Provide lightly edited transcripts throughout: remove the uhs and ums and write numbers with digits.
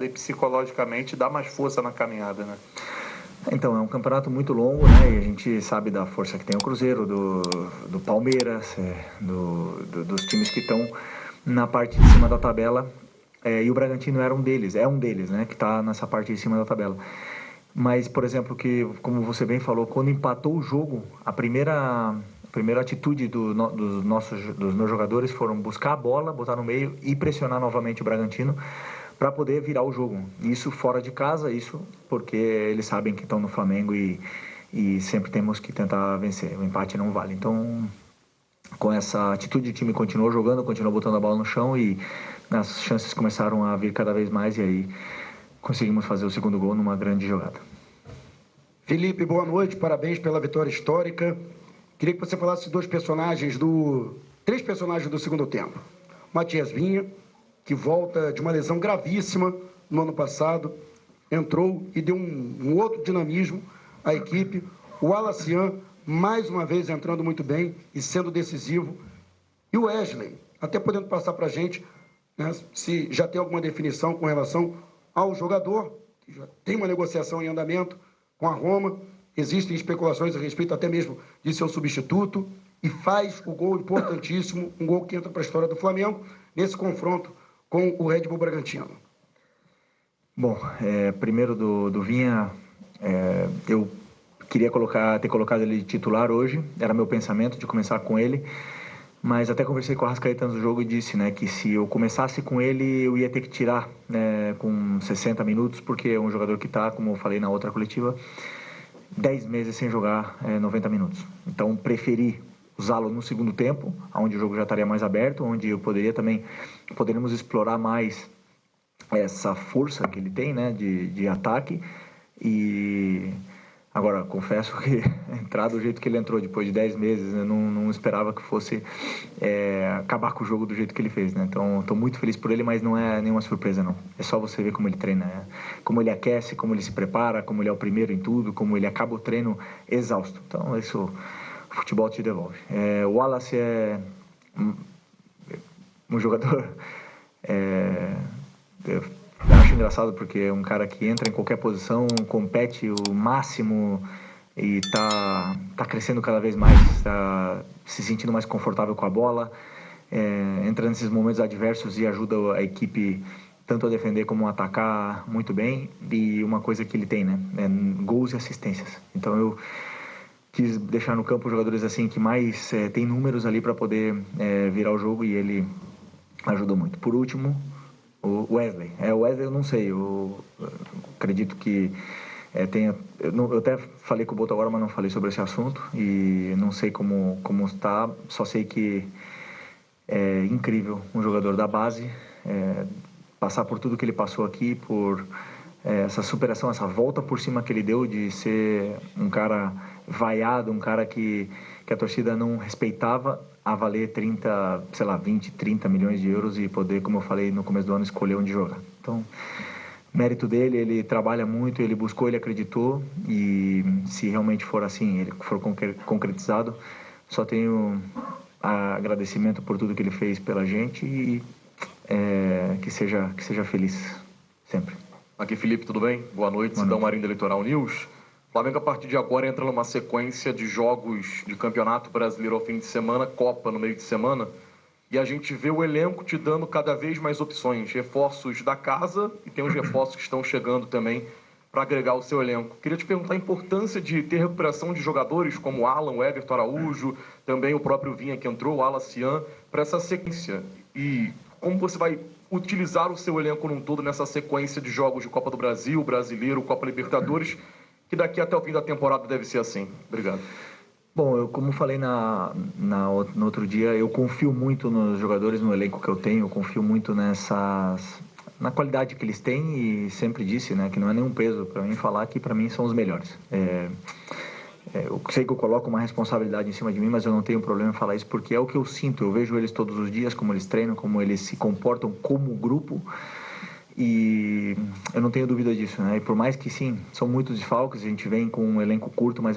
e psicologicamente dá mais força na caminhada, né? Então, é um campeonato muito longo, né? E a gente sabe da força que tem o Cruzeiro, do Palmeiras, dos times que estão na parte de cima da tabela. E o Bragantino era um deles, né? Que está nessa parte de cima da tabela. Mas, por exemplo, que como você bem falou, quando empatou o jogo, a primeira atitude dos meus jogadores foram buscar a bola, botar no meio e pressionar novamente o Bragantino para poder virar o jogo. Isso fora de casa, isso porque eles sabem que estão no Flamengo e sempre temos que tentar vencer. O empate não vale. Então, com essa atitude, o time continuou jogando, continuou botando a bola no chão e as chances começaram a vir cada vez mais e aí conseguimos fazer o segundo gol numa grande jogada. Felipe, boa noite, parabéns pela vitória histórica. Queria que você falasse de três personagens do segundo tempo. Matias Vinha, que volta de uma lesão gravíssima no ano passado, entrou e deu um outro dinamismo à equipe. O Alacian, mais uma vez, entrando muito bem e sendo decisivo. E o Wesley, até podendo passar para a gente, né, se já tem alguma definição com relação ao jogador, que já tem uma negociação em andamento com a Roma, existem especulações a respeito até mesmo de seu substituto, e faz o gol importantíssimo, um gol que entra para a história do Flamengo, nesse confronto com o Red Bull Bragantino. Bom, primeiro do Vinha, eu queria ter colocado ele de titular hoje, era meu pensamento de começar com ele, mas até conversei com o Arrascaeta no jogo e disse, né, que se eu começasse com ele, eu ia ter que tirar, né, com 60 minutos, porque é um jogador que está, como eu falei na outra coletiva, 10 meses sem jogar 90 minutos. Então, preferi usá-lo no segundo tempo, onde o jogo já estaria mais aberto, onde eu poderíamos explorar mais essa força que ele tem, né, de ataque. E agora, confesso que entrar do jeito que ele entrou, depois de 10 meses, eu não esperava que fosse acabar com o jogo do jeito que ele fez, né? Então, estou muito feliz por ele, mas não é nenhuma surpresa, não. É só você ver como ele treina, né? Como ele aquece, como ele se prepara, como ele é o primeiro em tudo, como ele acaba o treino exausto. Então, isso o futebol te devolve. O Wallace é um jogador... Eu acho engraçado porque é um cara que entra em qualquer posição, compete o máximo e tá crescendo cada vez mais, tá se sentindo mais confortável com a bola, entra nesses momentos adversos e ajuda a equipe tanto a defender como a atacar muito bem. E uma coisa que ele tem, né, gols e assistências. Então eu quis deixar no campo jogadores assim que mais tem números ali para poder virar o jogo, e ele ajudou muito. Por último, o Wesley. O Wesley eu não sei, eu acredito que eu até falei com o Boto agora, mas não falei sobre esse assunto e não sei como está, só sei que é incrível um jogador da base, passar por tudo que ele passou aqui, por essa superação, essa volta por cima que ele deu de ser um cara vaiado, um cara que a torcida não respeitava, a valer 20, 30 milhões de euros e poder, como eu falei no começo do ano, escolher onde jogar. Então, mérito dele, ele trabalha muito, ele buscou, ele acreditou, e se realmente for assim, ele for concretizado, só tenho agradecimento por tudo que ele fez pela gente e que seja feliz sempre. Aqui, Felipe, tudo bem? Boa noite, Sidão Marinho da Litoral News. O Flamengo, a partir de agora, entra numa sequência de jogos de Campeonato Brasileiro ao fim de semana, Copa no meio de semana, e a gente vê o elenco te dando cada vez mais opções, reforços da casa, e tem os reforços que estão chegando também para agregar o seu elenco. Queria te perguntar a importância de ter recuperação de jogadores como o Alan, o Everton Araújo, também o próprio Vinha que entrou, o Alacian, para essa sequência. E como você vai utilizar o seu elenco num todo nessa sequência de jogos de Copa do Brasil, Brasileiro, Copa Libertadores, que daqui até o fim da temporada deve ser assim. Obrigado. Bom, eu como falei no outro dia, eu confio muito nos jogadores, no elenco que eu tenho, eu confio muito na qualidade que eles têm, e sempre disse, né, que não é nenhum peso para mim falar que para mim são os melhores. Eu sei que eu coloco uma responsabilidade em cima de mim, mas eu não tenho problema em falar isso porque é o que eu sinto. Eu vejo eles todos os dias, como eles treinam, como eles se comportam como grupo, e eu não tenho dúvida disso, né? E por mais que sim, são muitos desfalques, a gente vem com um elenco curto, mas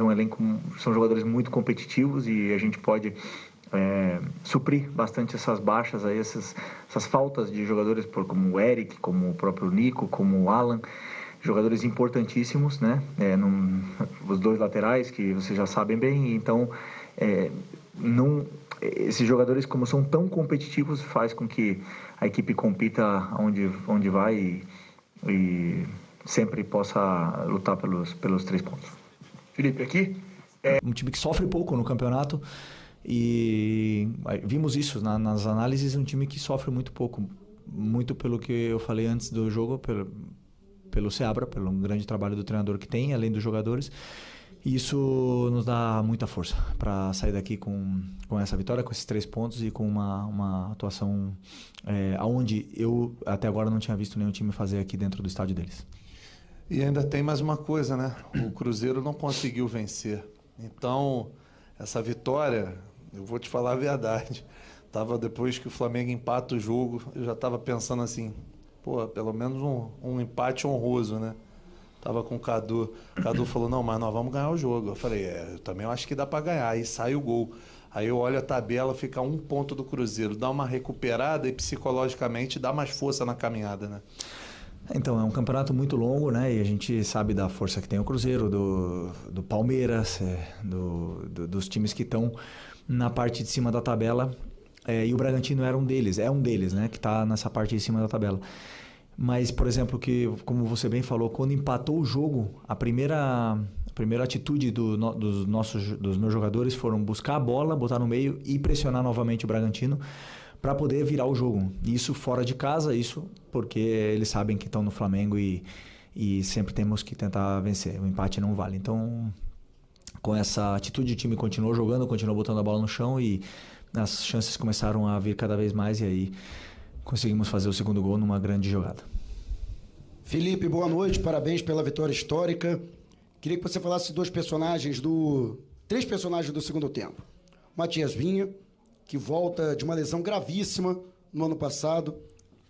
são jogadores muito competitivos, e a gente pode suprir bastante essas baixas, aí, essas faltas de jogadores como o Eric, como o próprio Nico, como o Alan, jogadores importantíssimos, né? Os dois laterais, que vocês já sabem bem, então esses jogadores, como são tão competitivos, faz com que a equipe compita onde vai e sempre possa lutar pelos 3 pontos. Felipe, aqui? Um time que sofre pouco no campeonato e vimos isso nas análises, um time que sofre muito pouco, muito pelo que eu falei antes do jogo, pelo Seabra, pelo grande trabalho do treinador que tem, além dos jogadores. E isso nos dá muita força para sair daqui com essa vitória, com esses 3 pontos e com uma atuação aonde eu até agora não tinha visto nenhum time fazer aqui dentro do estádio deles. E ainda tem mais uma coisa, né? O Cruzeiro não conseguiu vencer. Então, essa vitória, eu vou te falar a verdade. Depois que o Flamengo empata o jogo, eu já estava pensando assim, pelo menos um empate honroso, né? Tava com o Cadu. O Cadu falou, não, mas nós vamos ganhar o jogo. Eu falei, eu também acho que dá para ganhar. Aí sai o gol. Aí eu olho a tabela, fica 1 ponto do Cruzeiro. Dá uma recuperada e psicologicamente dá mais força na caminhada, né? Então, é um campeonato muito longo, né? E a gente sabe da força que tem o Cruzeiro, do Palmeiras, dos times que estão na parte de cima da tabela. E o Bragantino é um deles, né? Que está nessa parte de cima da tabela. Mas, por exemplo, como você bem falou, quando empatou o jogo, a primeira atitude dos meus jogadores foram buscar a bola, botar no meio e pressionar novamente o Bragantino para poder virar o jogo. Isso fora de casa, isso porque eles sabem que estão no Flamengo e sempre temos que tentar vencer. O empate não vale. Então, com essa atitude, o time continuou jogando, continuou botando a bola no chão e as chances começaram a vir cada vez mais e aí conseguimos fazer o 2º gol numa grande jogada. Felipe, boa noite, parabéns pela vitória histórica. Queria que você falasse 3 personagens do 2º tempo. Matias Vinha, que volta de uma lesão gravíssima no ano passado,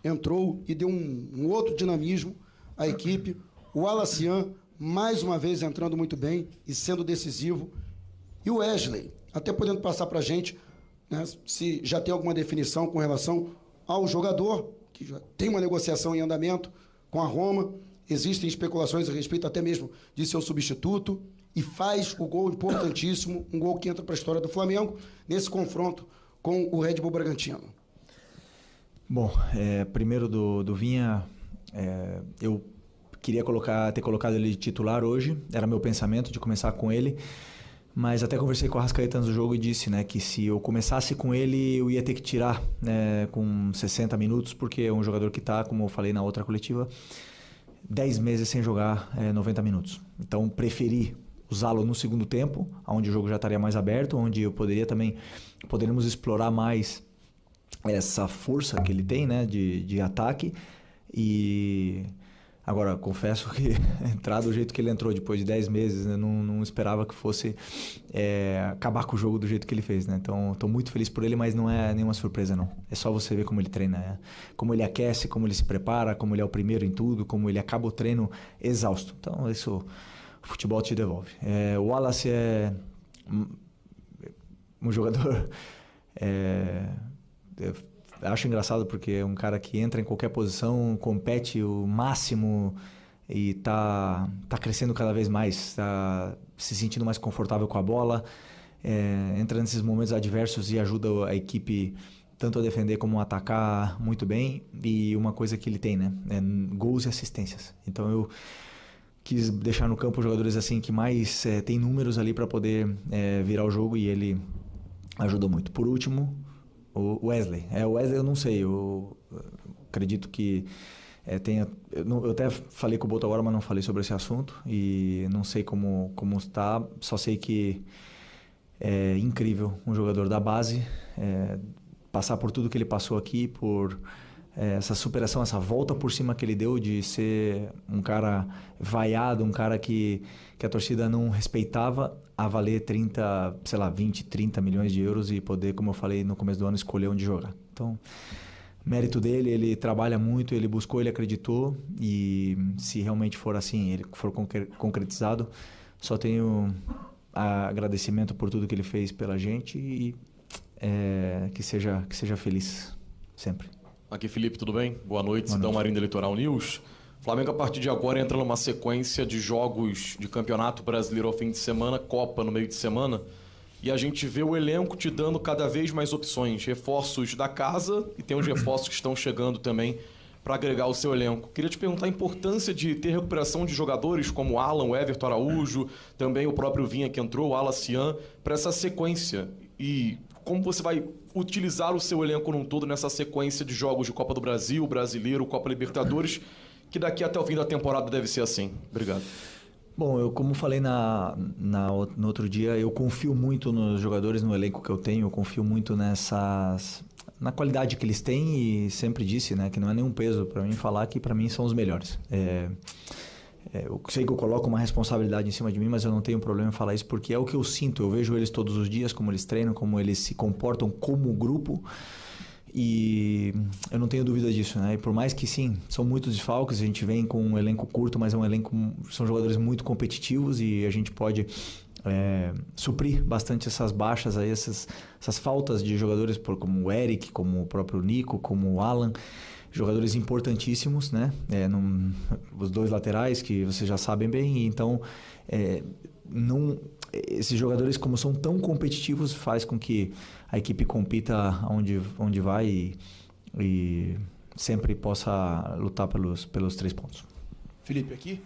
entrou e deu um outro dinamismo à equipe. O Alacian, mais uma vez, entrando muito bem e sendo decisivo. E o Wesley, até podendo passar para a gente, né, se já tem alguma definição com relação ao jogador, que já tem uma negociação em andamento com a Roma, existem especulações a respeito até mesmo de seu substituto, e faz o gol importantíssimo, um gol que entra para a história do Flamengo, nesse confronto com o Red Bull Bragantino. Bom, primeiro do Vinha, eu queria ter colocado ele de titular hoje, era meu pensamento de começar com ele, mas até conversei com o Arrascaeta antes do jogo e disse, né, que se eu começasse com ele, eu ia ter que tirar com 60 minutos, porque é um jogador que está, como eu falei na outra coletiva, 10 meses sem jogar 90 minutos. Então, preferi usá-lo no 2º tempo, onde o jogo já estaria mais aberto, onde eu poderíamos explorar mais essa força que ele tem, né, de ataque. E agora, confesso que entrar do jeito que ele entrou depois de 10 meses, né, não esperava que fosse acabar com o jogo do jeito que ele fez, né? Então, estou muito feliz por ele, mas não é nenhuma surpresa, não. É só você ver como ele treina, como ele aquece, como ele se prepara, como ele é o primeiro em tudo, como ele acaba o treino exausto. Então, isso o futebol te devolve. O Wallace é um jogador... Eu acho engraçado porque é um cara que entra em qualquer posição, compete o máximo e tá crescendo cada vez mais, tá se sentindo mais confortável com a bola, entra nesses momentos adversos e ajuda a equipe tanto a defender como a atacar muito bem. E uma coisa que ele tem, né, gols e assistências. Então eu quis deixar no campo jogadores assim que mais tem números ali para poder virar o jogo, e ele ajudou muito. Por último, o Wesley. O Wesley eu não sei, eu acredito que eu até falei com o Boto agora, mas não falei sobre esse assunto e não sei como está, só sei que é incrível um jogador da base, passar por tudo que ele passou aqui, por essa superação, essa volta por cima que ele deu de ser um cara vaiado, um cara que a torcida não respeitava, a valer 20, 30 milhões de euros e poder, como eu falei no começo do ano, escolher onde jogar. Então, mérito dele, ele trabalha muito, ele buscou, ele acreditou, e se realmente for assim, ele for concretizado, só tenho agradecimento por tudo que ele fez pela gente, e que seja feliz sempre. Aqui, Felipe, tudo bem? Boa noite, Sidão Marinho da Litoral News. Flamengo, a partir de agora, entra numa sequência de jogos de Campeonato Brasileiro ao fim de semana, Copa no meio de semana, e a gente vê o elenco te dando cada vez mais opções, reforços da casa e tem os reforços que estão chegando também para agregar o seu elenco. Queria te perguntar a importância de ter recuperação de jogadores como o Alan, o Everton Araújo, também o próprio Vinha que entrou, o Alacian, para essa sequência. E como você vai utilizar o seu elenco num todo nessa sequência de jogos de Copa do Brasil, Brasileiro, Copa Libertadores, que daqui até o fim da temporada deve ser assim. Obrigado. Bom, eu como falei no outro dia, eu confio muito nos jogadores, no elenco que eu tenho, eu confio muito na qualidade que eles têm e sempre disse, né, que não é nenhum peso para mim falar que para mim são os melhores. Eu sei que eu coloco uma responsabilidade em cima de mim, mas eu não tenho problema em falar isso porque é o que eu sinto. Eu vejo eles todos os dias, como eles treinam, como eles se comportam como grupo. E eu não tenho dúvida disso, né? E por mais que sim, são muitos desfalques, a gente vem com um elenco curto, mas são jogadores muito competitivos e a gente pode suprir bastante essas baixas aí, essas faltas de jogadores como o Eric, como o próprio Nico, como o Alan, jogadores importantíssimos, né? Os dois laterais que vocês já sabem bem, então esses jogadores, como são tão competitivos, faz com que a equipe compita onde vai e sempre possa lutar pelos 3 pontos. Felipe, aqui?